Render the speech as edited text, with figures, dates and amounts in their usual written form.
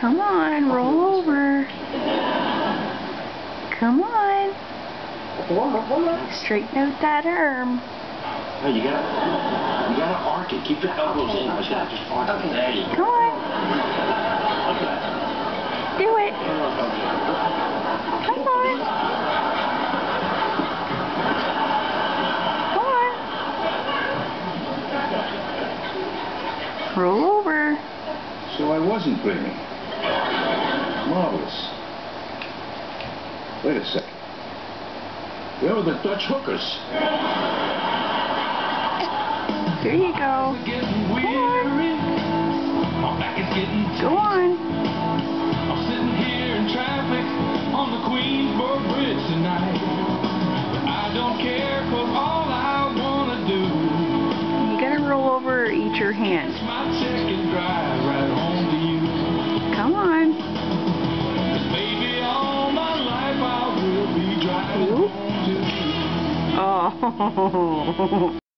Come on, roll over. Come on. Straighten out that arm. No, you gotta arc it. Keep your elbows in. I should just arc it. There you go. Come on. Okay. Do it. Come on. Come on. Roll over. So I wasn't dreaming. Marvelous. Wait a second. Where were the Dutch hookers? There you go. Come on. Go on. I'm sitting here in traffic on the Queensboro Bridge tonight. But I don't care, 'cause all I wanna do, You gotta roll over or eat your hand. my check and drive right home to you. Come on. 'Cause baby, all my life I will be driving Oop. home to you. Oh.